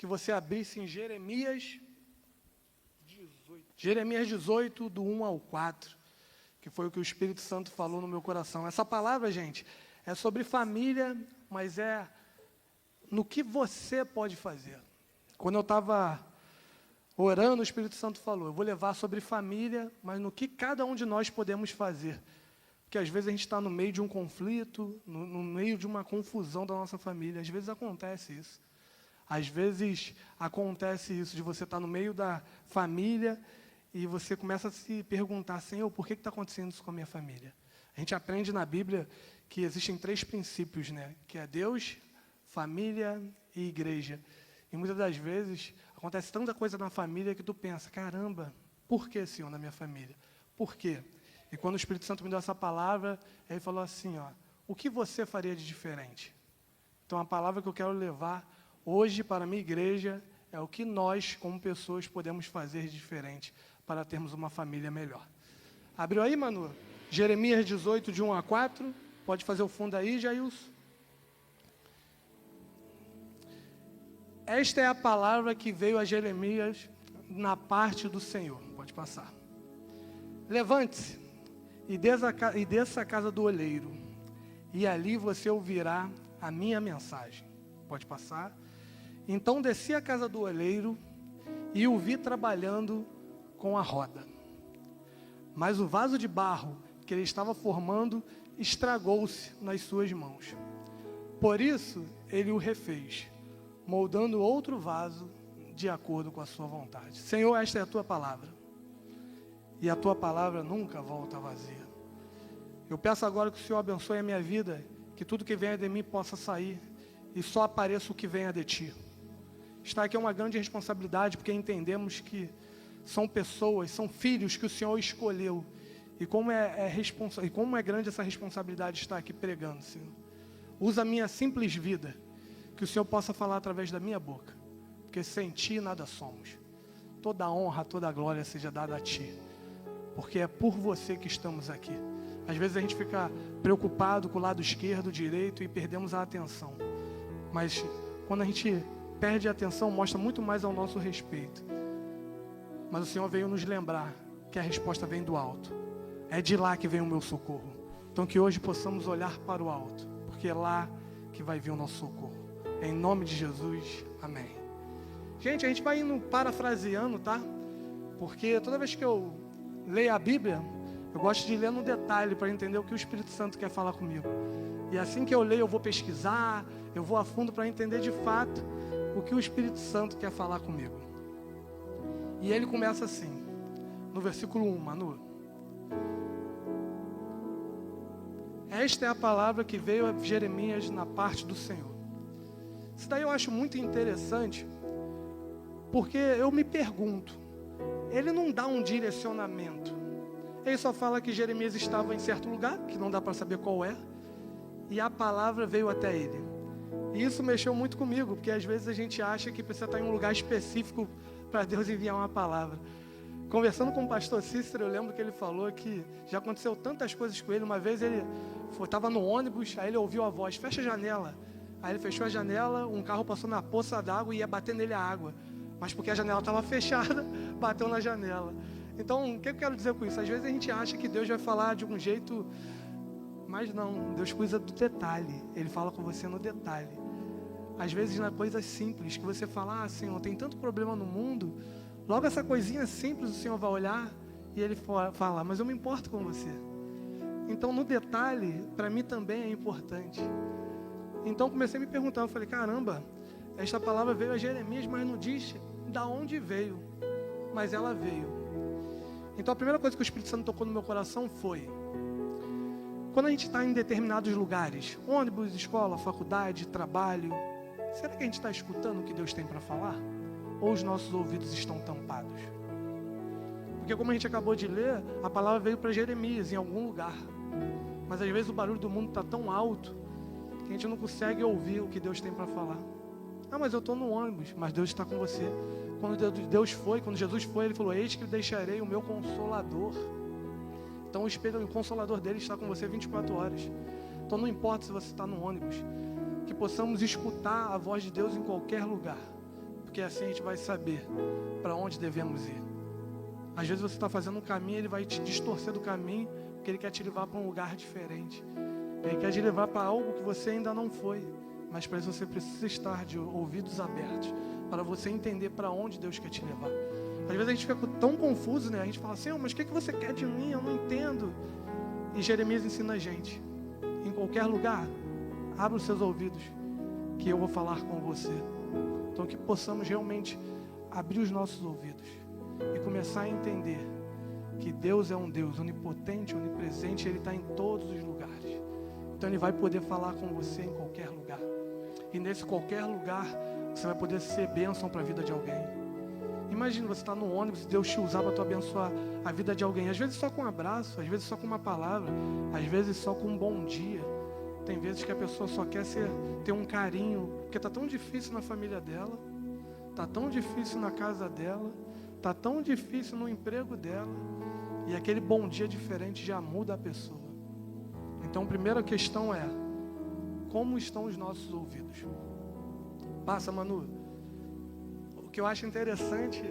que você abrisse em Jeremias 18. Jeremias 18, do 1 ao 4, que foi o que o Espírito Santo falou no meu coração. Essa palavra, gente, é sobre família, mas é no que você pode fazer. Quando eu estava orando, o Espírito Santo falou, eu vou levar sobre família, mas no que cada um de nós podemos fazer. Porque às vezes a gente está no meio de um conflito, no meio de uma confusão da nossa família. Às vezes acontece isso. Às vezes acontece isso, de você estar no meio da família e você começa a se perguntar, Senhor, por que está acontecendo isso com a minha família? A gente aprende na Bíblia que existem 3 princípios, né? Que é Deus, família e igreja. E muitas das vezes acontece tanta coisa na família que tu pensa, caramba, por que, Senhor, na minha família? Por quê? E quando o Espírito Santo me deu essa palavra, ele falou assim, ó, o que você faria de diferente? Então a palavra que eu quero levar hoje para a minha igreja é o que nós, como pessoas, podemos fazer de diferente para termos uma família melhor. Abriu aí, Manu? Jeremias 18, de 1 a 4. Pode fazer o fundo aí, Jailson. Esta é a palavra que veio a Jeremias na parte do Senhor. Pode passar. Levante-se e desça a casa do olheiro, e ali você ouvirá a minha mensagem. Pode passar. Então desci à casa do olheiro e o vi trabalhando com a roda. Mas o vaso de barro que ele estava formando estragou-se nas suas mãos. Por isso ele o refez, moldando outro vaso de acordo com a sua vontade. Senhor, esta é a tua palavra. E a tua palavra nunca volta vazia. Eu peço agora que o Senhor abençoe a minha vida, que tudo que venha de mim possa sair e só apareça o que venha de ti. Estar aqui é uma grande responsabilidade, porque entendemos que são pessoas, são filhos que o Senhor escolheu. E como é grande essa responsabilidade de estar aqui pregando, Senhor. Usa a minha simples vida, que o Senhor possa falar através da minha boca, porque sem ti nada somos. Toda a honra, toda a glória seja dada a ti, porque é por você que estamos aqui. Às vezes a gente fica preocupado com o lado esquerdo, direito e perdemos a atenção. Mas quando a gente perde a atenção, mostra muito mais ao nosso respeito. Mas o Senhor veio nos lembrar que a resposta vem do alto. É de lá que vem o meu socorro. Então que hoje possamos olhar para o alto, porque é lá que vai vir o nosso socorro. Em nome de Jesus, amém. Gente, a gente vai indo parafraseando, tá? Porque toda vez que eu leio a Bíblia, eu gosto de ler no detalhe para entender o que o Espírito Santo quer falar comigo. E assim que eu leio, eu vou pesquisar, eu vou a fundo para entender de fato o que o Espírito Santo quer falar comigo. E ele começa assim, no versículo 1, Manu. Esta é a palavra que veio a Jeremias na parte do Senhor. Isso daí eu acho muito interessante, porque eu me pergunto, ele não dá um direcionamento. Ele só fala que Jeremias estava em certo lugar, que não dá para saber qual é, e a palavra veio até ele. E isso mexeu muito comigo, porque às vezes a gente acha que precisa estar em um lugar específico para Deus enviar uma palavra. Conversando com o pastor Cícero, eu lembro que ele falou que já aconteceu tantas coisas com ele. Uma vez ele estava no ônibus, aí ele ouviu a voz, fecha a janela. Aí ele fechou a janela, um carro passou na poça d'água e ia bater nele a água. Mas porque a janela estava fechada, bateu na janela. Então, o que eu quero dizer com isso? Às vezes a gente acha que Deus vai falar de um jeito, mas não, Deus cuida do detalhe. Ele fala com você no detalhe. Às vezes na coisa simples, que você fala, Senhor, tem tanto problema no mundo. Logo essa coisinha simples o Senhor vai olhar e ele fala, mas eu me importo com você. Então no detalhe, para mim também é importante. Então comecei a me perguntar, eu falei, caramba, esta palavra veio a Jeremias, mas não diz da onde veio, mas ela veio. Então a primeira coisa que o Espírito Santo tocou no meu coração foi, quando a gente está em determinados lugares, ônibus, escola, faculdade, trabalho, será que a gente está escutando o que Deus tem para falar? Ou os nossos ouvidos estão tampados? Porque como a gente acabou de ler, a palavra veio para Jeremias em algum lugar. Mas às vezes o barulho do mundo está tão alto que a gente não consegue ouvir o que Deus tem para falar. Mas eu estou no ônibus, mas Deus está com você. Quando Jesus foi, ele falou, eis que deixarei o meu Consolador. Então o Consolador dele está com você 24 horas. Então não importa se você está no ônibus, que possamos escutar a voz de Deus em qualquer lugar. porque assim a gente vai saber para onde devemos ir. Às vezes você está fazendo um caminho, ele vai te distorcer do caminho, porque ele quer te levar para um lugar diferente. Ele quer te levar para algo que você ainda não foi. Mas para isso você precisa estar de ouvidos abertos, para você entender para onde Deus quer te levar. Às vezes a gente fica tão confuso, né? A gente fala assim, mas o que você quer de mim? Eu não entendo. E Jeremias ensina a gente, em qualquer lugar, abra os seus ouvidos, que eu vou falar com você. Então que possamos realmente abrir os nossos ouvidos e começar a entender que Deus é um Deus onipotente, onipresente, Ele está em todos os lugares. Então Ele vai poder falar com você em qualquer lugar. E nesse qualquer lugar, você vai poder ser bênção para a vida de alguém. Imagina, você está no ônibus, Deus te usar para tu abençoar a vida de alguém. Às vezes só com um abraço, às vezes só com uma palavra, às vezes só com um bom dia. Tem vezes que a pessoa só quer ter um carinho, porque está tão difícil na família dela, está tão difícil na casa dela, está tão difícil no emprego dela, e aquele bom dia diferente já muda a pessoa. Então a primeira questão é, como estão os nossos ouvidos? Passa, Manu. O que eu acho interessante,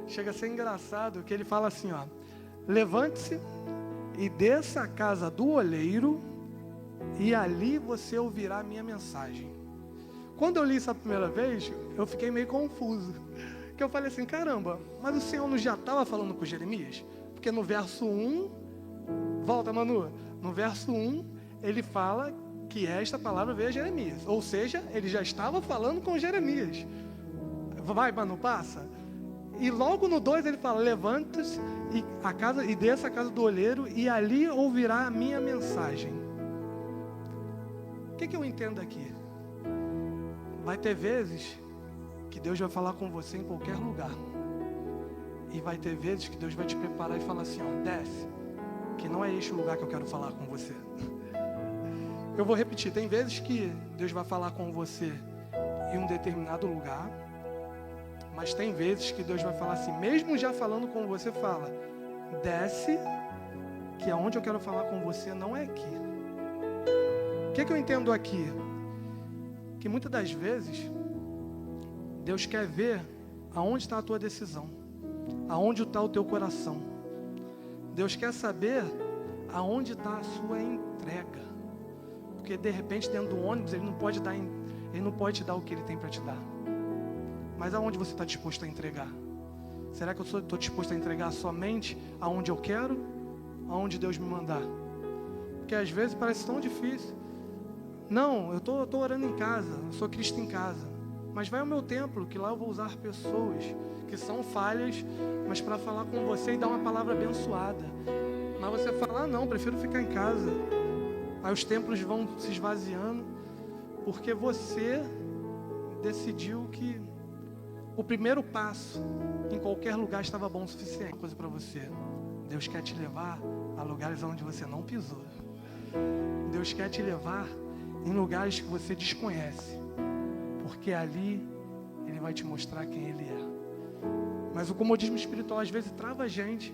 chega a ser engraçado, que ele fala assim, ó, levante-se e desça a casa do oleiro, e ali você ouvirá a minha mensagem. Quando eu li isso a primeira vez, eu fiquei meio confuso. Que eu falei assim, caramba, mas o Senhor não já estava falando com Jeremias? Porque no verso 1, volta Manu, no verso 1, ele fala que esta palavra veio a Jeremias. Ou seja, ele já estava falando com Jeremias. Vai, Manu, passa. E logo no 2 ele fala, levanta-se e desça a casa do olheiro, e ali ouvirá a minha mensagem. O que eu entendo aqui? Vai ter vezes que Deus vai falar com você em qualquer lugar. E vai ter vezes que Deus vai te preparar e falar assim, ó, desce, que não é este o lugar que eu quero falar com você. Eu vou repetir, tem vezes que Deus vai falar com você em um determinado lugar, mas tem vezes que Deus vai falar assim, mesmo já falando com você, fala, desce, que aonde eu quero falar com você não é aqui. O que eu entendo aqui? Que muitas das vezes, Deus quer ver aonde está a tua decisão, aonde está o teu coração. Deus quer saber aonde está a sua entrega. Porque de repente dentro do ônibus Ele não pode te dar o que Ele tem para te dar. Mas aonde você está disposto a entregar? Será que eu estou disposto a entregar somente aonde eu quero? Aonde Deus me mandar? Porque às vezes parece tão difícil. Não, eu estou orando em casa, eu sou Cristo em casa. Mas vai ao meu templo, que lá eu vou usar pessoas que são falhas, mas para falar com você e dar uma palavra abençoada. Mas você fala, não, prefiro ficar em casa. Aí os templos vão se esvaziando, porque você decidiu que o primeiro passo em qualquer lugar estava bom o suficiente. Uma coisa para você, Deus quer te levar a lugares onde você não pisou. Deus quer te levar em lugares que você desconhece, porque ali Ele vai te mostrar quem Ele é. Mas o comodismo espiritual às vezes trava a gente,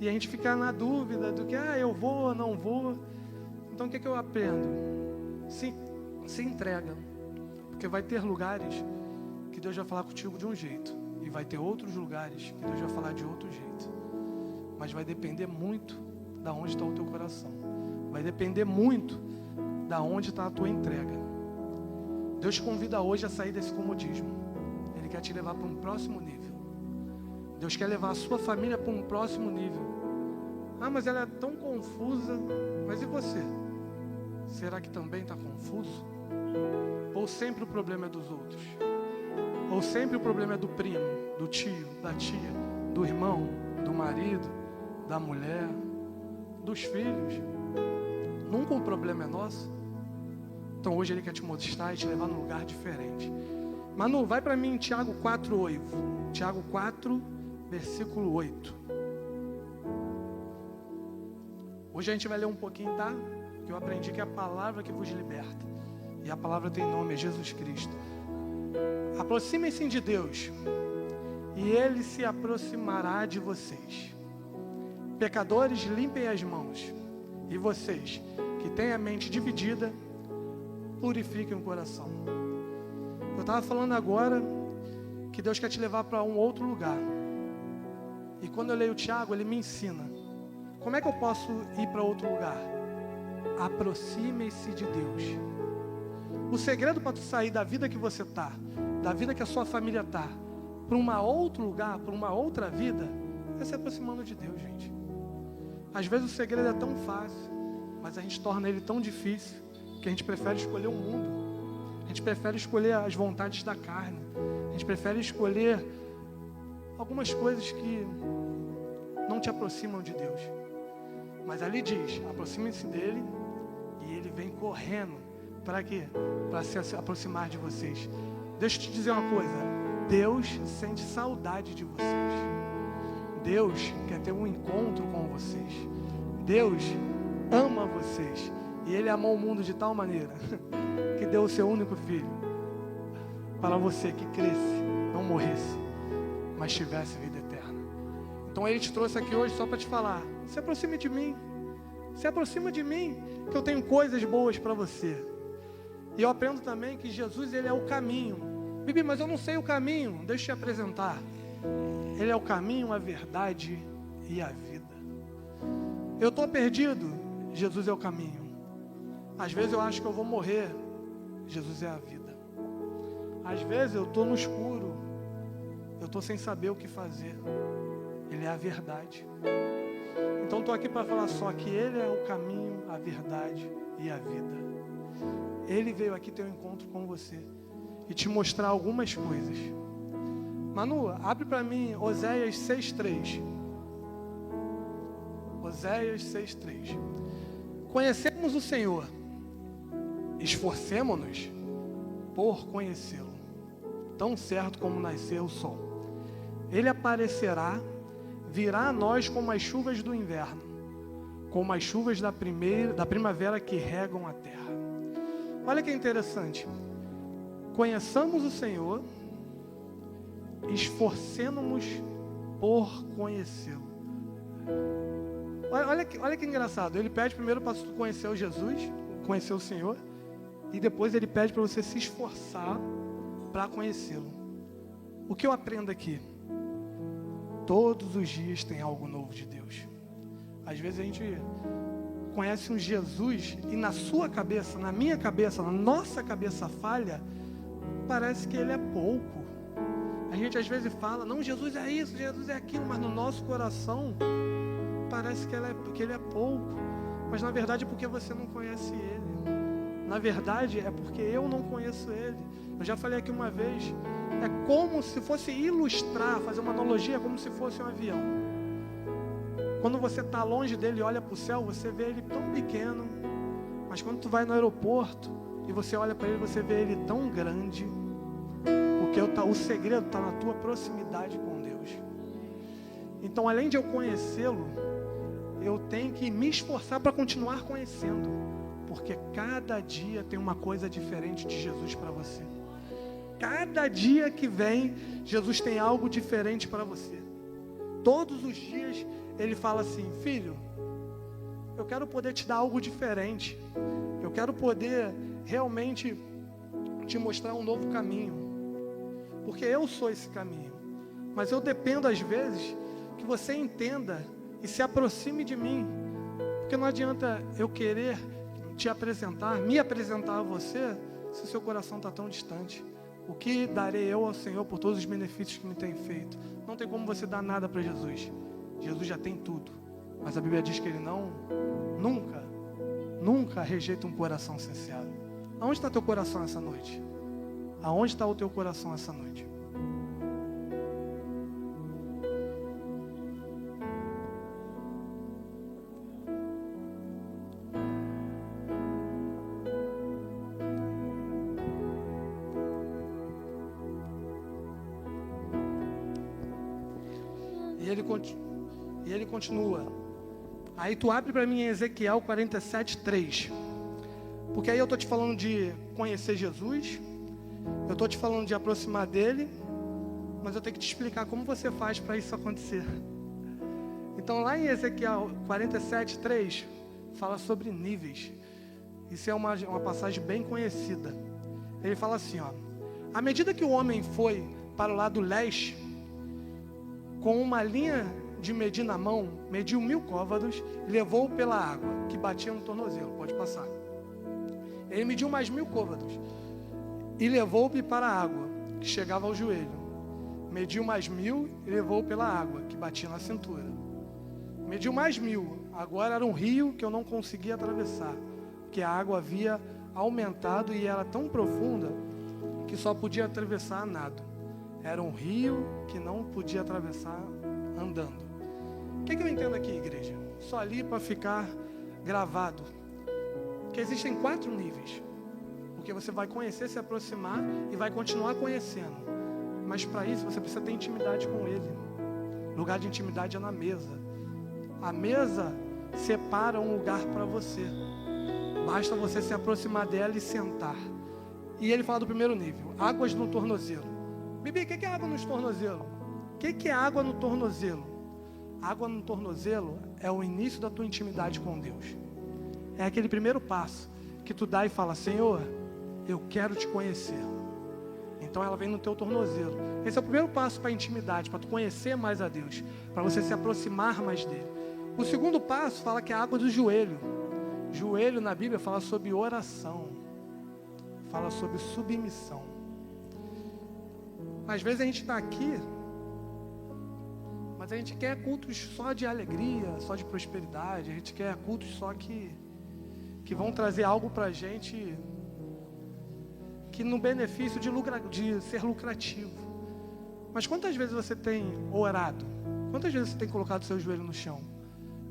e a gente fica na dúvida do que, eu vou ou não vou. Então o que eu aprendo? Se entrega, porque vai ter lugares que Deus vai falar contigo de um jeito, e vai ter outros lugares que Deus vai falar de outro jeito. Mas vai depender muito da onde está o teu coração. Vai depender muito da onde está a tua entrega. Deus te convida hoje a sair desse comodismo. Ele quer te levar para um próximo nível. Deus quer levar a sua família para um próximo nível. Mas ela é tão confusa. Mas e você? Será que também está confuso? Ou sempre o problema é dos outros? Ou sempre o problema é do primo, do tio, da tia, do irmão, do marido, da mulher, dos filhos? Nunca o problema é nosso. Então hoje Ele quer te mostrar e te levar num lugar diferente. Manu, vai para mim em Tiago 4:8. Tiago 4, versículo 8. Hoje a gente vai ler um pouquinho, tá? Que eu aprendi que é a palavra que vos liberta. E a palavra tem nome, é Jesus Cristo. Aproximem-se de Deus, e Ele se aproximará de vocês. Pecadores, limpem as mãos. E vocês, que têm a mente dividida, purifiquem o coração. Eu estava falando agora que Deus quer te levar para um outro lugar. E quando eu leio o Tiago, ele me ensina. Como é que eu posso ir para outro lugar? Aproxime-se de Deus. O segredo para tu sair da vida que você está, da vida que a sua família está, para um outro lugar, para uma outra vida, é se aproximando de Deus, gente. Às vezes o segredo é tão fácil, mas a gente torna ele tão difícil, que a gente prefere escolher o mundo. A gente prefere escolher as vontades da carne. A gente prefere escolher algumas coisas que não te aproximam de Deus. Mas ali diz, aproxime-se dele e ele vem correndo. Para quê? Para se aproximar de vocês. Deixa eu te dizer uma coisa. Deus sente saudade de vocês. Deus quer ter um encontro com vocês. Deus ama vocês. E Ele amou o mundo de tal maneira que deu o seu único filho para você que cresce, não morresse, mas tivesse vida eterna. Então Ele te trouxe aqui hoje só para te falar: se aproxime de mim. Se aproxima de mim, que eu tenho coisas boas para você. E eu aprendo também que Jesus, Ele é o caminho. Bibi, mas eu não sei o caminho. Deixa eu te apresentar. Ele é o caminho, a verdade e a vida. Eu estou perdido. Jesus é o caminho. Às vezes eu acho que eu vou morrer. Jesus é a vida. Às vezes eu estou no escuro. Eu estou sem saber o que fazer. Ele é a verdade. Então estou aqui para falar só que Ele é o caminho, a verdade e a vida. Ele veio aqui ter um encontro com você e te mostrar algumas coisas. Manu, abre para mim Oséias 6:3. Oséias 6:3. Conhecemos o Senhor, esforcemo-nos por conhecê-lo, tão certo como nascer o sol. Ele aparecerá, virá a nós como as chuvas do inverno, como as chuvas da primavera que regam a terra. Olha que interessante. Conheçamos o Senhor, esforcemos-nos por conhecê-lo. Olha que engraçado. Ele pede primeiro para tu conhecer o Jesus, conhecer o Senhor, e depois ele pede para você se esforçar para conhecê-lo. O que eu aprendo aqui? Todos os dias tem algo novo de Deus. Às vezes a gente conhece um Jesus e na sua cabeça, na minha cabeça, na nossa cabeça falha, parece que ele é pouco. A gente às vezes fala, não, Jesus é isso, Jesus é aquilo, mas no nosso coração parece que ele é pouco. Mas na verdade é porque você não conhece ele. Na verdade é porque eu não conheço ele. Eu já falei aqui uma vez, é como se fosse ilustrar, fazer uma analogia, como se fosse um avião. Quando você está longe dele e olha para o céu, você vê ele tão pequeno. Mas quando tu vai no aeroporto e você olha para ele, você vê ele tão grande. Porque o segredo está na tua proximidade com Deus. Então, além de eu conhecê-lo, eu tenho que me esforçar para continuar conhecendo. Porque cada dia tem uma coisa diferente de Jesus para você. Cada dia que vem, Jesus tem algo diferente para você. Todos os dias Ele fala assim: filho, eu quero poder te dar algo diferente. Eu quero poder realmente te mostrar um novo caminho. Porque eu sou esse caminho. Mas eu dependo às vezes que você entenda e se aproxime de mim. Porque não adianta eu querer te apresentar, me apresentar a você, se o seu coração está tão distante. O que darei eu ao Senhor por todos os benefícios que me tem feito? Não tem como você dar nada para Jesus. Jesus já tem tudo. Mas a Bíblia diz que Ele nunca rejeita um coração sincero. Aonde está teu coração essa noite? Aonde está o teu coração essa noite? E ele continua. Aí tu abre para mim em Ezequiel 47:3. Porque aí eu estou te falando de conhecer Jesus, eu estou te falando de aproximar dele, mas eu tenho que te explicar como você faz para isso acontecer. Então lá em Ezequiel 47:3 fala sobre níveis. Isso é uma passagem bem conhecida. Ele fala assim, ó: à medida que o homem foi para o lado leste, com uma linha de medir na mão, mediu 1000 côvados e levou pela água, que batia no tornozelo. Pode passar. Ele mediu mais 1000 côvados e levou-me para a água, que chegava ao joelho. Mediu mais 1000 e levou pela água, que batia na cintura. Mediu mais 1000. Agora era um rio que eu não conseguia atravessar, porque a água havia aumentado e era tão profunda que só podia atravessar a nado. Era um rio que não podia atravessar andando. O que eu entendo aqui, igreja? Só ali para ficar gravado. Que existem 4 níveis. Porque você vai conhecer, se aproximar e vai continuar conhecendo. Mas para isso você precisa ter intimidade com Ele. O lugar de intimidade é na mesa. A mesa separa um lugar para você. Basta você se aproximar dela e sentar. E ele fala do primeiro nível. Águas no tornozelo. Bibi, o que é água no tornozelo? O que é água no tornozelo? Água no tornozelo é o início da tua intimidade com Deus. É aquele primeiro passo que tu dá e fala: Senhor, eu quero te conhecer. Então ela vem no teu tornozelo. Esse é o primeiro passo para a intimidade, para tu conhecer mais a Deus, para você se aproximar mais dele. O segundo passo fala que é a água do joelho. Joelho na Bíblia fala sobre oração, fala sobre submissão. Às vezes a gente está aqui, mas a gente quer cultos só de alegria, só de prosperidade. A gente quer cultos só que vão trazer algo para a gente que no benefício de ser lucrativo. Mas quantas vezes você tem orado? Quantas vezes você tem colocado seu joelho no chão?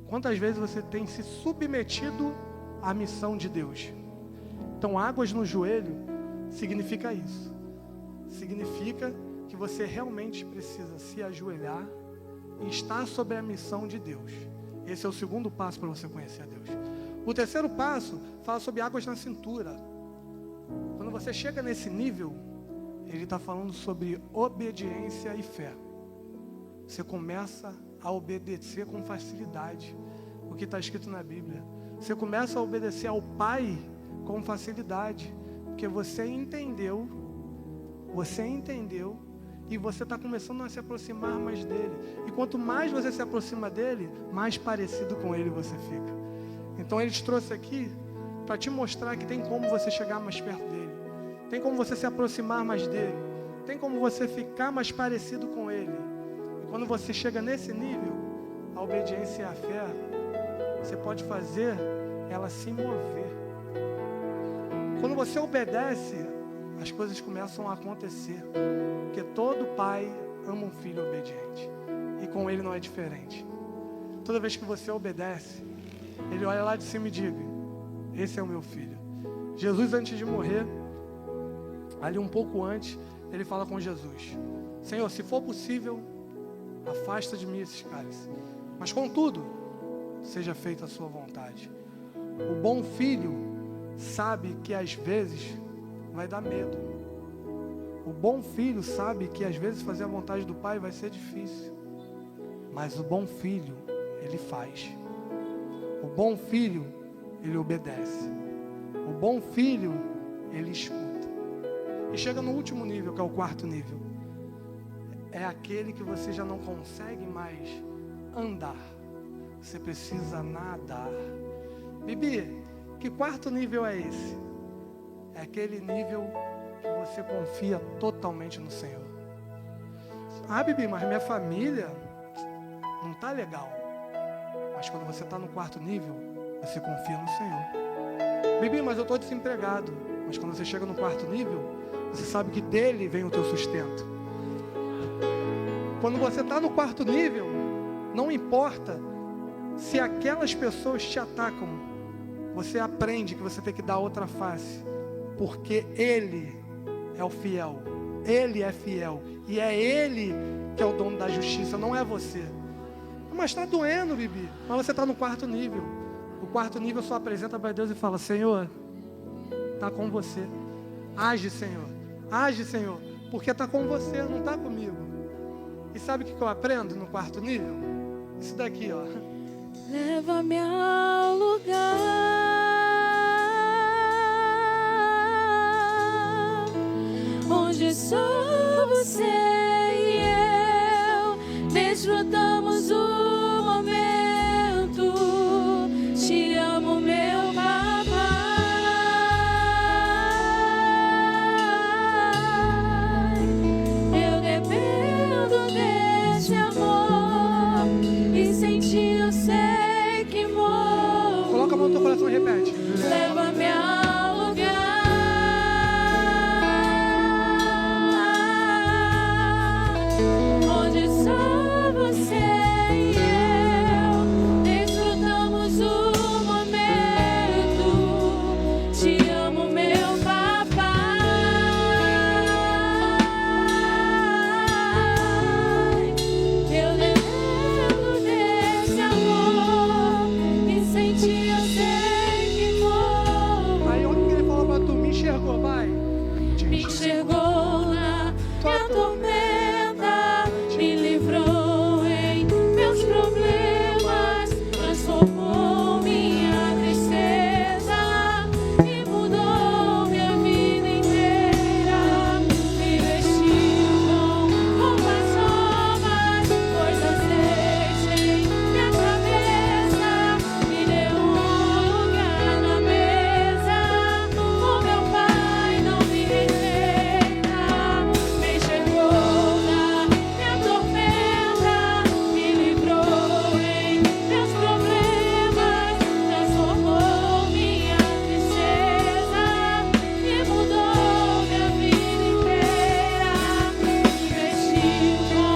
Quantas vezes você tem se submetido à missão de Deus? Então, águas no joelho significa isso. Significa que você realmente precisa se ajoelhar e estar sobre a missão de Deus. Esse é o segundo passo para você conhecer a Deus. O terceiro passo fala sobre águas na cintura. Quando você chega nesse nível, ele está falando sobre obediência e fé. Você começa a obedecer com facilidade o que está escrito na Bíblia. Você começa a obedecer ao Pai com facilidade, porque você entendeu e você está começando a se aproximar mais dele. E quanto mais você se aproxima dele, mais parecido com ele você fica. Então ele te trouxe aqui para te mostrar que tem como você chegar mais perto dele, tem como você se aproximar mais dele, tem como você ficar mais parecido com ele. E quando você chega nesse nível, a obediência e a fé, você pode fazer ela se mover. Quando você obedece, as coisas começam a acontecer, porque todo pai ama um filho obediente, e com ele não é diferente. Toda vez que você obedece, ele olha lá de cima e diz: esse é o meu filho. Jesus, antes de morrer, ali um pouco antes, ele fala com Jesus: Senhor, se for possível, afasta de mim esses cálices, mas contudo, seja feita a sua vontade. O bom filho sabe que às vezes vai dar medo. O bom filho sabe que às vezes fazer a vontade do pai vai ser difícil, mas o bom filho, ele faz. O bom filho, ele obedece. O bom filho, ele escuta. E chega no último nível, que é o quarto nível. É aquele que você já não consegue mais andar. Você precisa nadar. Bibi, que quarto nível é esse? É aquele nível que você confia totalmente no Senhor. Ah, Bibi, mas minha família não está legal. Mas quando você está no quarto nível, você confia no Senhor. Bibi, mas eu estou desempregado. Mas quando você chega no quarto nível, você sabe que dele vem o teu sustento. Quando você está no quarto nível, não importa se aquelas pessoas te atacam, você aprende que você tem que dar outra face, porque Ele é o fiel, Ele é fiel, e é Ele que é o dono da justiça, não é você. Mas está doendo, Bibi, mas você está no quarto nível. O quarto nível só apresenta para Deus e fala: Senhor, está com você. Age, Senhor, porque está com você, não está comigo. E sabe o que eu aprendo no quarto nível? Isso daqui, ó. Leva-me ao lugar onde onde só você e eu desfrutamos o momento. Te amo, meu papai. Eu dependo desse amor e sem ti eu sei que morro. Coloca a mão no teu coração e repete. Leva-me ao lugar onde só você e eu desfrutamos o momento. Te amo, meu papai. Eu dependo desse amor e sem ti eu sei que morro. Aí onde que ele falou pra tu? Me enxergou, vai. Me enxergou na minha tormenta, me livrou em meus problemas, transformou minha tristeza e mudou minha vida inteira. Me vestiu com roupas novas, pôs azeite em minha cabeça, me deu lugar na mesa. O meu Pai não me rejeita, me enxergou na minha tormenta, me livrou em meus problemas, transformou minha tristeza e mudou minha vida inteira. Me vestiu com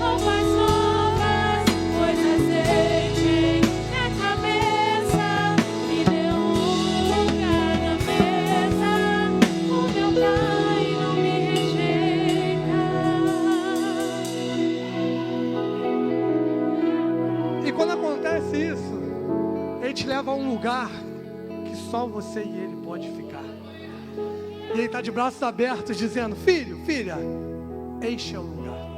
roupas novas, pôs azeite em minha cabeça, me deu lugar na mesa. O meu Pai não me rejeita. E quando acontece isso, ele te leva a um lugar que só você e ele pode ficar. E ele está de braços abertos dizendo: filho, filha, este é o lugar.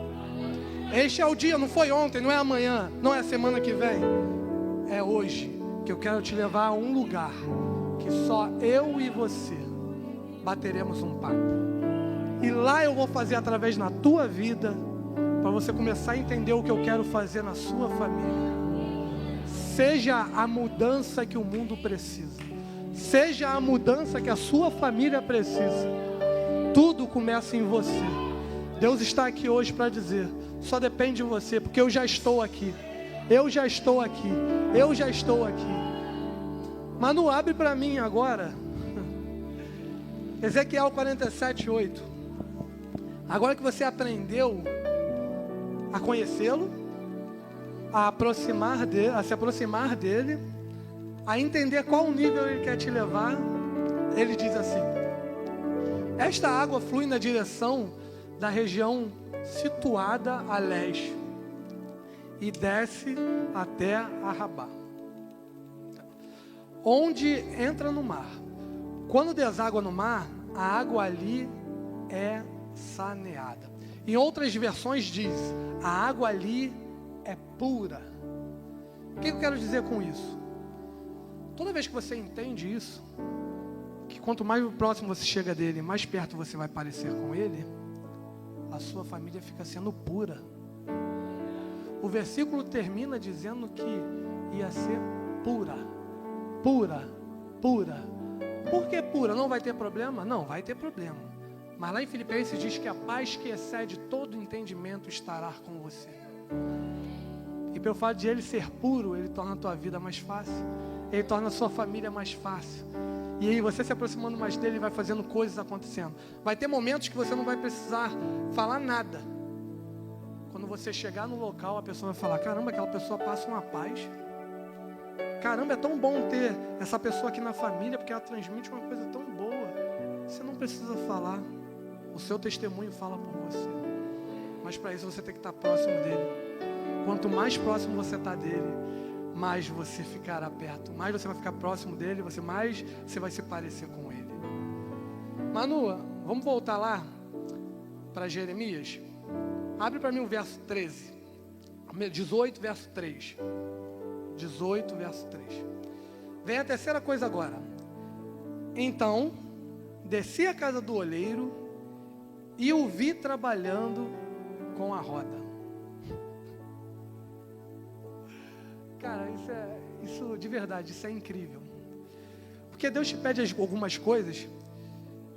Este é o dia, não foi ontem, não é amanhã, não é semana que vem. É hoje que eu quero te levar a um lugar que só eu e você bateremos um papo. E lá eu vou fazer através na tua vida, para você começar a entender o que eu quero fazer na sua família. Seja a mudança que o mundo precisa. Seja a mudança que a sua família precisa. Tudo começa em você. Deus está aqui hoje para dizer: só depende de você, porque eu já estou aqui. Eu já estou aqui. Eu já estou aqui. Manu, abre para mim agora Ezequiel 47:8. Agora que você aprendeu a conhecê-lo, a se aproximar dele, a entender qual nível ele quer te levar, ele diz assim: esta água flui na direção da região situada a leste e desce até Arrabá, onde entra no mar. Quando deságua no mar, a água ali é saneada. Em outras versões diz: a água ali é pura. O que eu quero dizer com isso? Toda vez que você entende isso, que quanto mais próximo você chega dele, mais perto você vai parecer com ele, a sua família fica sendo pura. O versículo termina dizendo que ia ser pura, pura, pura. Por que pura? Não vai ter problema? Não, vai ter problema. Mas lá em Filipenses diz que a paz que excede todo entendimento estará com você. E pelo fato de ele ser puro, ele torna a tua vida mais fácil. Ele torna a sua família mais fácil. E aí você se aproximando mais dele, vai fazendo coisas acontecendo. Vai ter momentos que você não vai precisar falar nada. Quando você chegar no local, a pessoa vai falar: caramba, aquela pessoa passa uma paz. Caramba, é tão bom ter essa pessoa aqui na família, porque ela transmite uma coisa tão boa. Você não precisa falar. O seu testemunho fala por você. Mas para isso você tem que estar próximo dele. Quanto mais próximo você está dele, mais você ficará perto. Mais você vai ficar próximo dele, mais você vai se parecer com ele. Manu, vamos voltar lá para Jeremias? Abre para mim o verso 13. 18, verso 3. 18, verso 3. Vem a terceira coisa agora. Então, desci à casa do olheiro e o vi trabalhando com a roda. Cara, isso de verdade, isso é incrível. Porque Deus te pede algumas coisas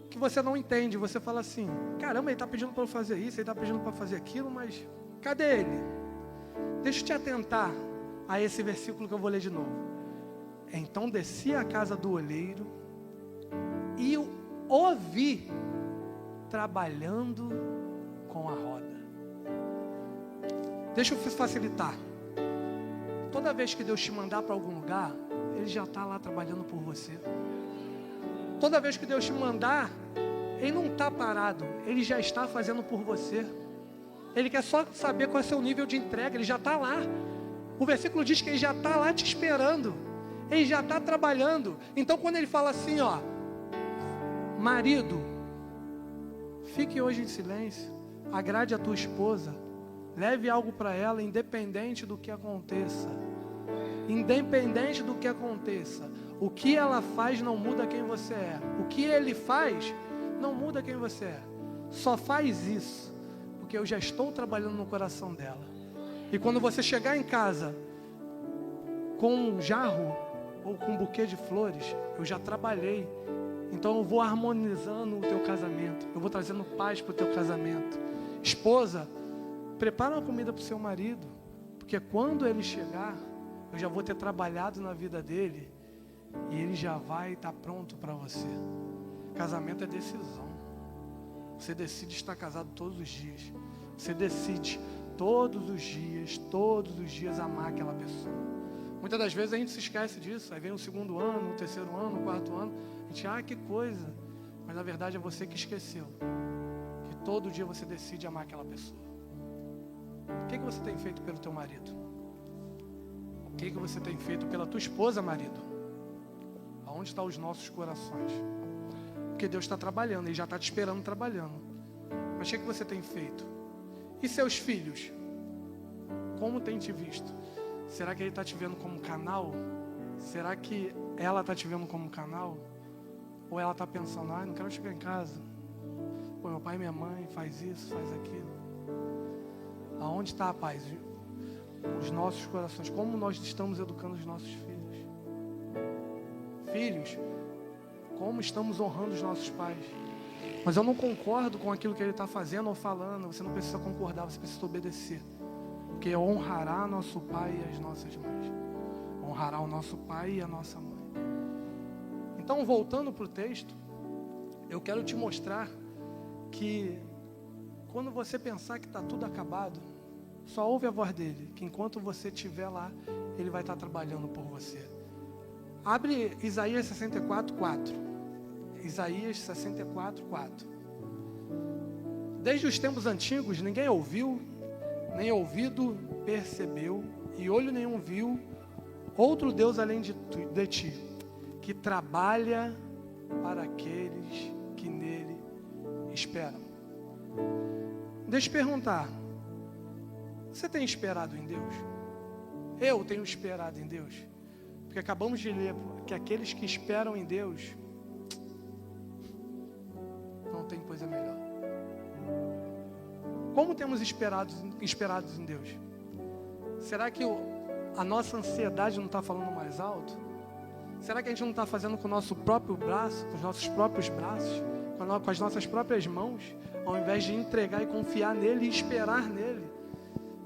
que você não entende. Você fala assim, caramba, Ele está pedindo para eu fazer isso, Ele está pedindo para fazer aquilo, mas cadê Ele? Deixa eu te atentar a esse versículo que eu vou ler de novo. Então desci à casa do olheiro e o vi trabalhando com a roda. Deixa eu facilitar. Toda vez que Deus te mandar para algum lugar, Ele já está lá trabalhando por você. Toda vez que Deus te mandar, Ele não está parado, Ele já está fazendo por você. Ele quer só saber qual é o seu nível de entrega, Ele já está lá. O versículo diz que Ele já está lá te esperando, Ele já está trabalhando. Então quando Ele fala assim, ó, marido, fique hoje em silêncio, agrade a tua esposa, leve algo para ela, independente do que aconteça. Independente do que aconteça, o que ela faz não muda quem você é. O que ele faz não muda quem você é. Só faz isso porque eu já estou trabalhando no coração dela. E quando você chegar em casa com um jarro ou com um buquê de flores, eu já trabalhei. Então eu vou harmonizando o teu casamento, eu vou trazendo paz para o teu casamento. Esposa, prepara uma comida para o seu marido, porque quando ele chegar, eu já vou ter trabalhado na vida dele e ele já vai estar pronto para você. Casamento é decisão. Você decide estar casado todos os dias. Você decide todos os dias amar aquela pessoa. Muitas das vezes a gente se esquece disso. Aí vem o segundo ano, o terceiro ano, o quarto ano. A gente, que coisa. Mas na verdade é você que esqueceu que todo dia você decide amar aquela pessoa. O que você tem feito pelo teu marido? O que você tem feito pela tua esposa, marido? Aonde estão os nossos corações? Porque Deus está trabalhando, Ele já está te esperando trabalhando. Mas o que você tem feito? E seus filhos? Como tem te visto? Será que ele está te vendo como canal? Será que ela está te vendo como canal? Ou ela está pensando, não quero chegar em casa. Pô, meu pai e minha mãe faz isso, faz aquilo. Aonde está a paz? Os nossos corações. Como nós estamos educando os nossos filhos? Filhos, como estamos honrando os nossos pais? Mas eu não concordo com aquilo que ele está fazendo ou falando. Você não precisa concordar, você precisa obedecer. Porque honrará nosso pai e as nossas mães. Honrará o nosso pai e a nossa mãe. Então, voltando para o texto, eu quero te mostrar que quando você pensar que está tudo acabado, só ouve a voz dele, que enquanto você estiver lá, ele vai estar trabalhando por você. Abre Isaías 64, 4. Isaías 64, 4. Desde os tempos antigos, ninguém ouviu, nem ouvido percebeu, e olho nenhum viu, outro Deus além de ti, que trabalha para aqueles que nele esperam. Deixa eu perguntar, você tem esperado em Deus? Eu tenho esperado em Deus. Porque acabamos de ler que aqueles que esperam em Deus, não tem coisa melhor. Como temos esperados em Deus? Será que a nossa ansiedade não está falando mais alto? Será que a gente não está fazendo com o nosso próprio braço, com os nossos próprios braços, com as nossas próprias mãos, ao invés de entregar e confiar nele e esperar nele?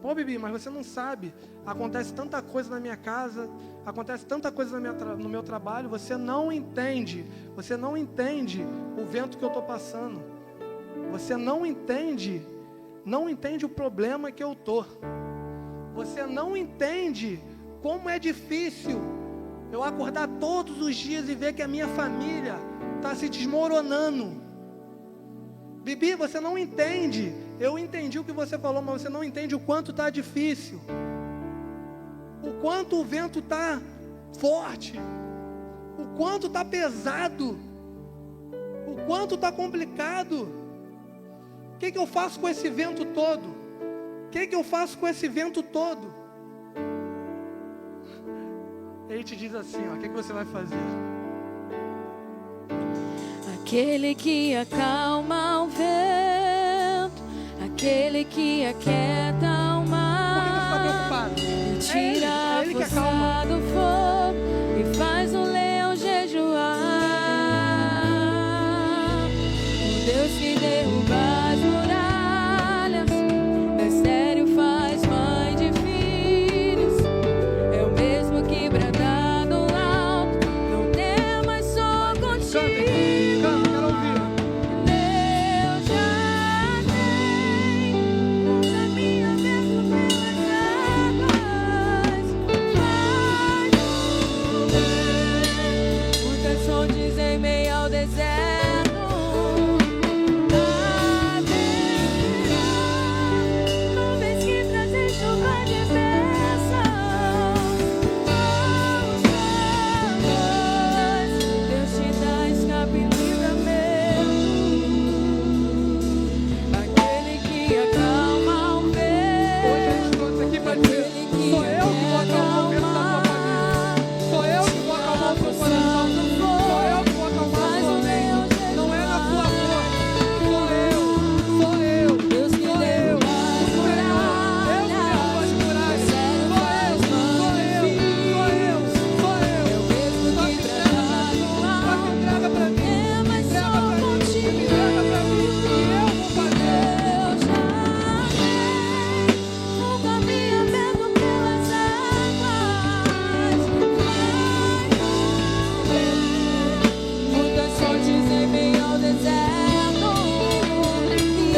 Pô, Bibi, mas você não sabe, acontece tanta coisa na minha casa, acontece tanta coisa no meu trabalho, você não entende o vento que eu estou passando, você não entende o problema que eu estou, você não entende como é difícil eu acordar todos os dias e ver que a minha família está se desmoronando. Bibi, você não entende. Eu entendi o que você falou, mas você não entende o quanto está difícil. O quanto o vento está forte. O quanto está pesado. O quanto está complicado. O que eu faço com esse vento todo? O que eu faço com esse vento todo? Ele te diz assim, o que você vai fazer? Aquele que acalma o vento aquele que aquieta o mar. Por que você está preocupado? Tira É ele que a força acalma. do fogo e faz o leão jejuar. O Deus que derruba as muralhas, mistério faz mãe de filhos. É o mesmo que brada do alto, não temas, sou contigo. Canta, quero ouvir. Deus já tem um caminho aberto pelas águas. Muitas fontes em meio ao deserto. Haverá nuvens que trazem chuva de bênçãos. Deus te dá escape e livramento. Aquele que acalma o Hoje a vento. gente trouxe aqui para dizer: sou eu que vou acalmar o vento da tua família. Sou eu que vou acalmar o seu coração. Sou eu que vou acalmar a sua mente. Não é na tua força. Sou eu. Sou eu. Deus que Sou eu. derruba as O Senhor. Eu que derrubo as muralhas. Sou eu. Sou eu. Sou eu. É o mesmo Só que que brada do só que alto. entrega para mim. Mas Entrega só para mim. contigo. Entrega para mim. E eu vou fazer. Deus já tem um caminho aberto pelas águas. Muitas fontes em meio ao deserto. E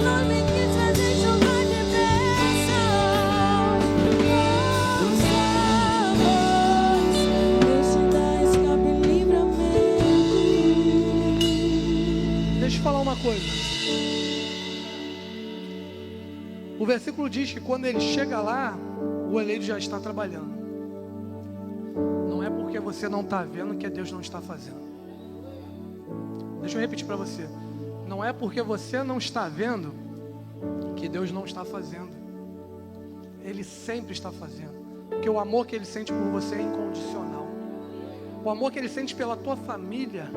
haverá nuvens que trazem chuva de bênçãos. Deus te dá escape e livramento. Deixa eu falar uma coisa. O versículo diz que quando ele chega lá, o oleiro já está trabalhando. Não é porque você não está vendo que Deus não está fazendo. Deixa eu repetir para você. Não é porque você não está vendo que Deus não está fazendo. Ele sempre está fazendo. Porque o amor que Ele sente por você é incondicional. O amor que Ele sente pela tua família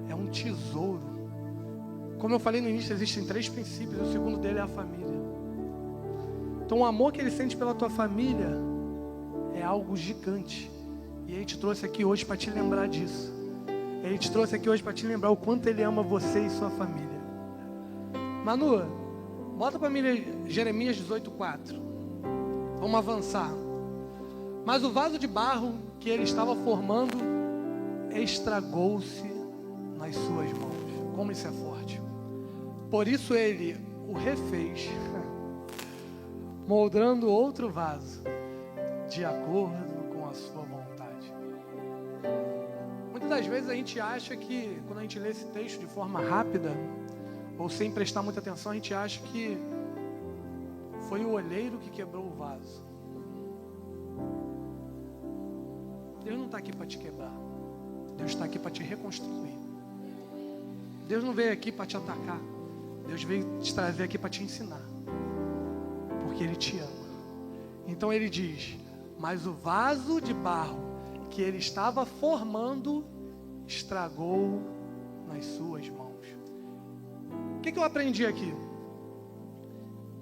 é um tesouro. Como eu falei no início, existem 3 princípios. O segundo dele é a família. Então o amor que Ele sente pela tua família é algo gigante. E Ele te trouxe aqui hoje para te lembrar disso. Ele te trouxe aqui hoje para te lembrar o quanto Ele ama você e sua família. Manu, bota para mim Jeremias 18:4. Vamos avançar. Mas o vaso de barro que ele estava formando estragou-se nas suas mãos. Como isso é forte. Por isso ele o refez, moldando outro vaso, de acordo com a sua vontade. Muitas das vezes a gente acha que, quando a gente lê esse texto de forma rápida, ou sem prestar muita atenção, a gente acha que foi o olheiro que quebrou o vaso. Deus não está aqui para te quebrar. Deus está aqui para te reconstruir. Deus não veio aqui para te atacar. Deus veio te trazer aqui para te ensinar. Porque Ele te ama. Então Ele diz: mas o vaso de barro que ele estava formando estragou nas suas mãos. O que eu aprendi aqui?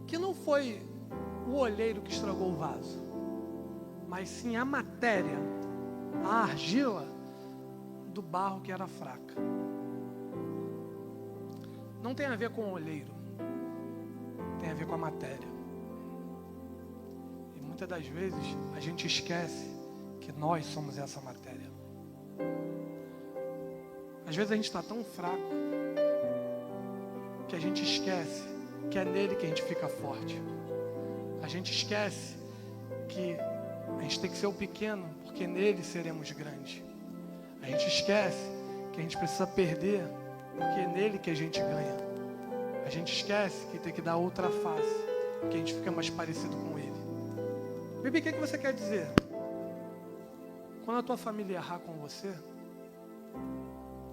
Que não foi o olheiro que estragou o vaso, mas sim a matéria, a argila do barro que era fraca. Não tem a ver com o olheiro, tem a ver com a matéria. E muitas das vezes a gente esquece que nós somos essa matéria. Às vezes a gente está tão fraco que a gente esquece que é nele que a gente fica forte. A gente esquece que a gente tem que ser o pequeno, porque nele seremos grandes. A gente esquece que a gente precisa perder, porque é nele que a gente ganha. A gente esquece que tem que dar outra face, porque a gente fica mais parecido com ele. Bibi, o que você quer dizer? Quando a tua família errar com você,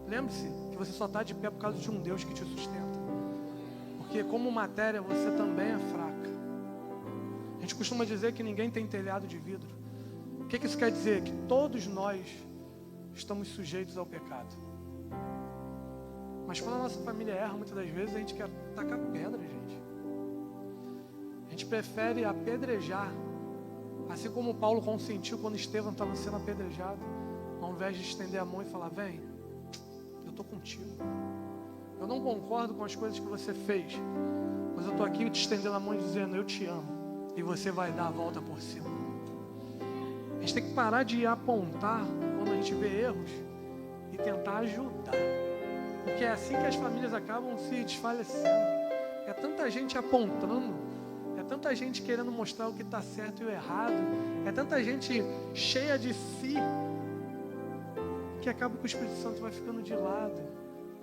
lembre-se que você só está de pé por causa de um Deus que te sustenta. Porque como matéria você também é fraca. A gente costuma dizer que ninguém tem telhado de vidro. O que isso quer dizer? Que todos nós estamos sujeitos ao pecado. Mas quando a nossa família erra, muitas das vezes a gente quer tacar pedra, gente. A gente prefere apedrejar, assim como Paulo consentiu quando Estevão estava sendo apedrejado, ao invés de estender a mão e falar: vem, eu estou contigo. Eu não concordo com as coisas que você fez, mas eu estou aqui te estendendo a mão e dizendo: eu te amo, e você vai dar a volta por cima. A gente tem que parar de apontar quando a gente vê erros e tentar ajudar. Porque é assim que as famílias acabam se desfalecendo. É tanta gente apontando, é tanta gente querendo mostrar o que está certo e o errado, é tanta gente cheia de si, que acaba que o Espírito Santo vai ficando de lado,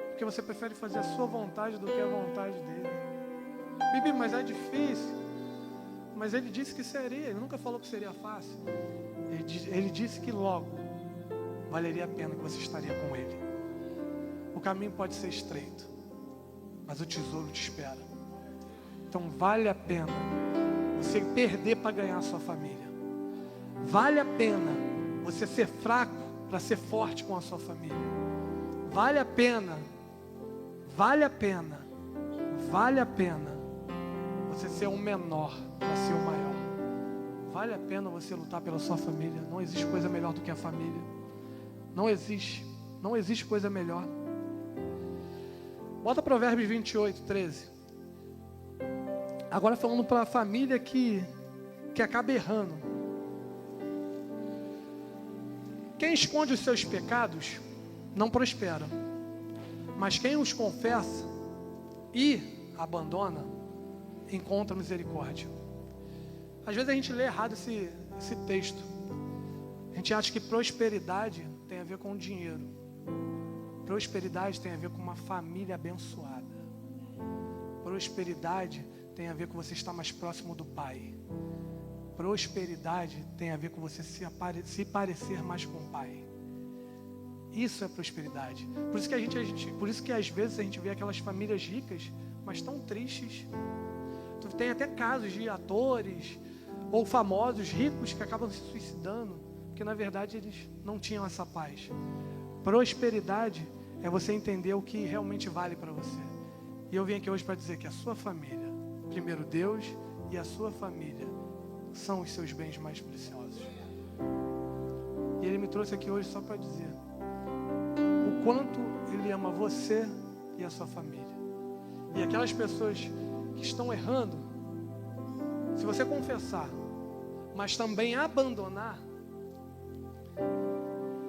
porque você prefere fazer a sua vontade do que a vontade dele. Bibi, mas é difícil. Mas ele disse que seria, ele nunca falou que seria fácil. Ele disse que logo valeria a pena, que você estaria com ele. O caminho pode ser estreito, mas o tesouro te espera. Então vale a pena você perder para ganhar a sua família. Vale a pena você ser fraco para ser forte com a sua família. Vale a pena você ser o menor para ser o maior. Vale a pena você lutar pela sua família. Não existe coisa melhor do que a família. Não existe coisa melhor. Bota Provérbios 28, 13. Agora falando para a família que acaba errando. Quem esconde os seus pecados não prospera, mas quem os confessa e abandona encontra misericórdia. Às vezes a gente lê errado esse texto. A gente acha que prosperidade tem a ver com dinheiro. Prosperidade tem a ver com uma família abençoada. Prosperidade tem a ver com você estar mais próximo do Pai. Prosperidade tem a ver com você se parecer mais com o Pai. Isso é prosperidade. Por isso que às vezes a gente vê aquelas famílias ricas, mas tão tristes. Tem até casos de atores ou famosos ricos que acabam se suicidando, porque na verdade eles não tinham essa paz. Prosperidade é você entender o que realmente vale para você. E eu vim aqui hoje para dizer que a sua família, primeiro Deus e a sua família, são os seus bens mais preciosos. E Ele me trouxe aqui hoje só para dizer o quanto Ele ama você e a sua família. E aquelas pessoas que estão errando, se você confessar, mas também abandonar,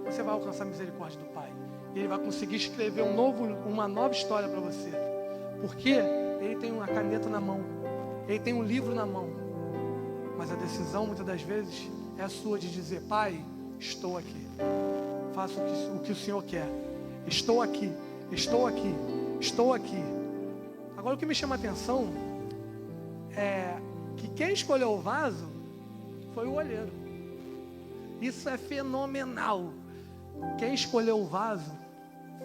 você vai alcançar a misericórdia do Pai. E Ele vai conseguir escrever uma nova história para você. Porque Ele tem uma caneta na mão, Ele tem um livro na mão. Mas a decisão, muitas das vezes, é a sua de dizer: Pai, estou aqui. Faço o que o Senhor quer. Estou aqui, estou aqui, estou aqui. Agora o que me chama a atenção é que quem escolheu o vaso foi o olheiro. Isso é fenomenal. Quem escolheu o vaso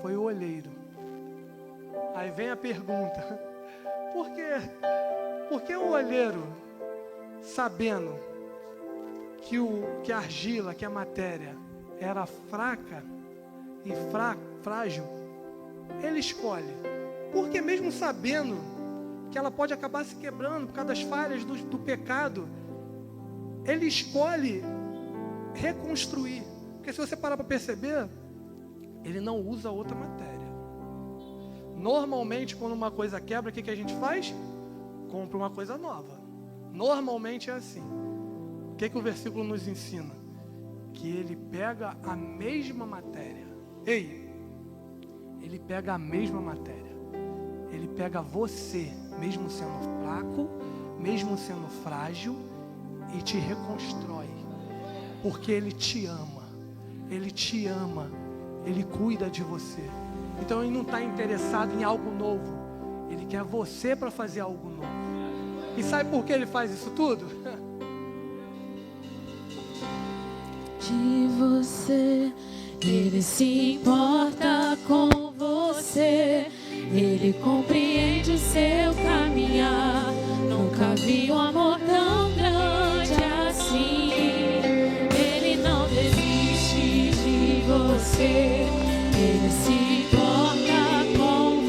foi o olheiro. Aí vem a pergunta: por quê? Por que o olheiro, sabendo que a argila, que a matéria era fraca e frágil, ele escolhe? Porque mesmo sabendo que ela pode acabar se quebrando por causa das falhas do pecado, ele escolhe reconstruir. Porque se você parar para perceber, ele não usa outra matéria. Normalmente, quando uma coisa quebra, o que a gente faz? Compra uma coisa nova. Normalmente é assim. O que o versículo nos ensina? Que ele pega a mesma matéria. Ele pega a mesma matéria. Ele pega você, mesmo sendo fraco, mesmo sendo frágil, e te reconstrói. Porque Ele te ama. Ele te ama. Ele cuida de você. Então Ele não está interessado em algo novo. Ele quer você para fazer algo novo. E sabe por que Ele faz isso tudo? De você, Ele se importa com você. Ele compreende o seu caminhar. Nunca vi um amor tão grande assim. Ele não desiste de você. Ele se importa com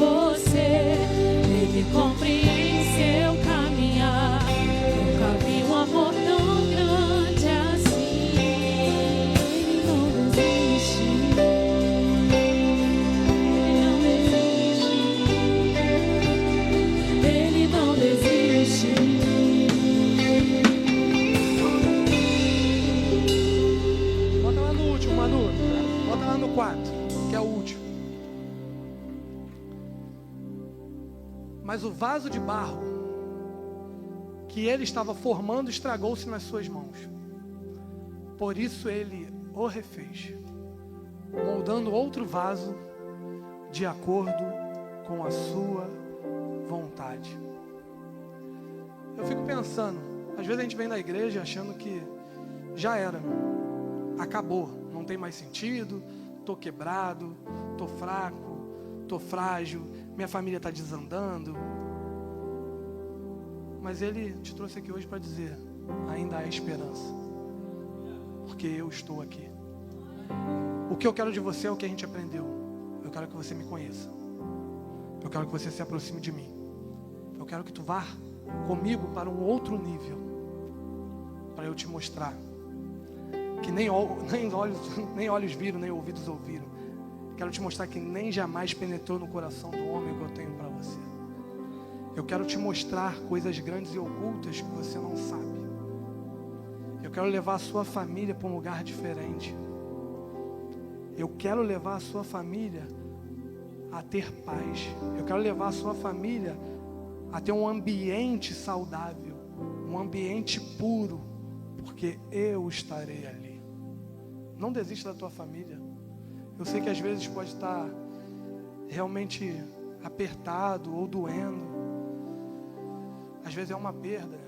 Mas o vaso de barro que ele estava formando estragou-se nas suas mãos. Por isso ele o refez, moldando outro vaso de acordo com a sua vontade. Eu fico pensando, às vezes a gente vem da igreja achando que já era, acabou, não tem mais sentido, estou quebrado, estou fraco, estou frágil, minha família está desandando. Mas Ele te trouxe aqui hoje para dizer, ainda há esperança, porque eu estou aqui. O que eu quero de você é o que a gente aprendeu. Eu quero que você me conheça. Eu quero que você se aproxime de mim. Eu quero que tu vá comigo para um outro nível, para eu te mostrar que nem olhos viram, nem ouvidos ouviram. Quero te mostrar que nem jamais penetrou no coração do homem que eu tenho para você. Eu quero te mostrar coisas grandes e ocultas que você não sabe. Eu quero levar a sua família para um lugar diferente. Eu quero levar a sua família a ter paz. Eu quero levar a sua família a ter um ambiente saudável, um ambiente puro, porque eu estarei ali. Não desista da tua família. Eu sei que às vezes pode estar realmente apertado ou doendo. Às vezes é uma perda.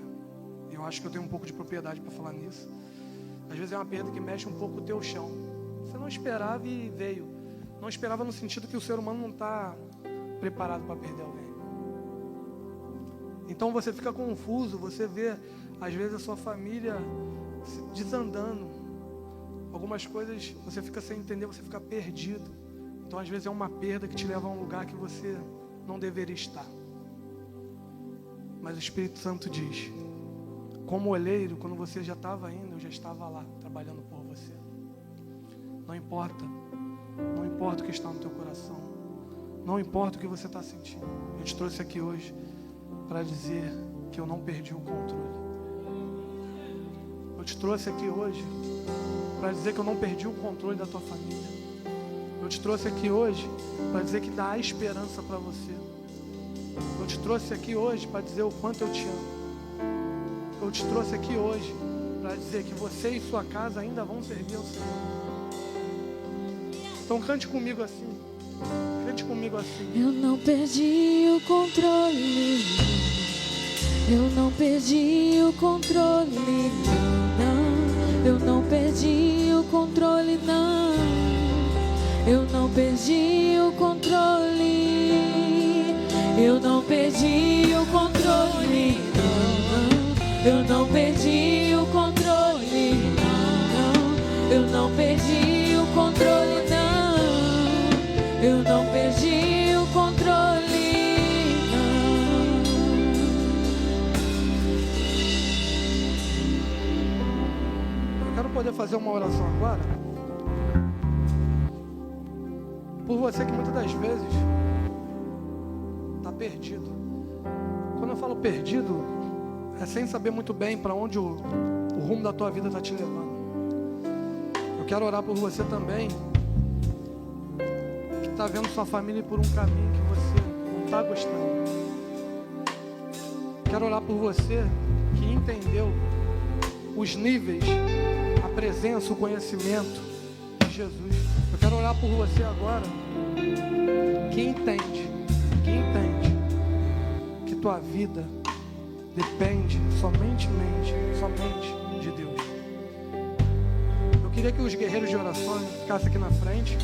Eu acho que eu tenho um pouco de propriedade para falar nisso. Às vezes é uma perda que mexe um pouco o teu chão. Você não esperava e veio. Não esperava no sentido que o ser humano não está preparado para perder alguém. Então você fica confuso, você vê às vezes a sua família desandando. Algumas coisas você fica sem entender, você fica perdido. Então às vezes é uma perda que te leva a um lugar que você não deveria estar. Mas o Espírito Santo diz, como olheiro, quando você já estava indo, eu já estava lá, trabalhando por você. Não importa o que está no teu coração, não importa o que você está sentindo. Eu te trouxe aqui hoje para dizer que eu não perdi o controle. Eu te trouxe aqui hoje para dizer que eu não perdi o controle da tua família. Eu te trouxe aqui hoje para dizer que dá esperança para você. Eu te trouxe aqui hoje para dizer o quanto eu te amo. Eu te trouxe aqui hoje para dizer que você e sua casa ainda vão servir ao Senhor. Então cante comigo assim. Cante comigo assim. Eu não perdi o controle. Eu não perdi o controle. Não. Eu não perdi o controle. Não. Eu não perdi o controle. Eu não perdi o controle. Não. Eu não perdi o controle. Não. Eu não perdi o controle. Não. Eu não perdi o controle. Eu quero poder fazer uma oração agora por você que muitas das vezes está perdido. Quando eu falo perdido, é sem saber muito bem para onde o rumo da tua vida está te levando. Eu quero orar por você também, que está vendo sua família ir por um caminho que você não está gostando. Quero orar por você que entendeu os níveis, a presença, o conhecimento de Jesus. Eu quero orar por você agora que entende que tua vida depende somente de Deus. Eu queria que os guerreiros de oração ficassem aqui na frente.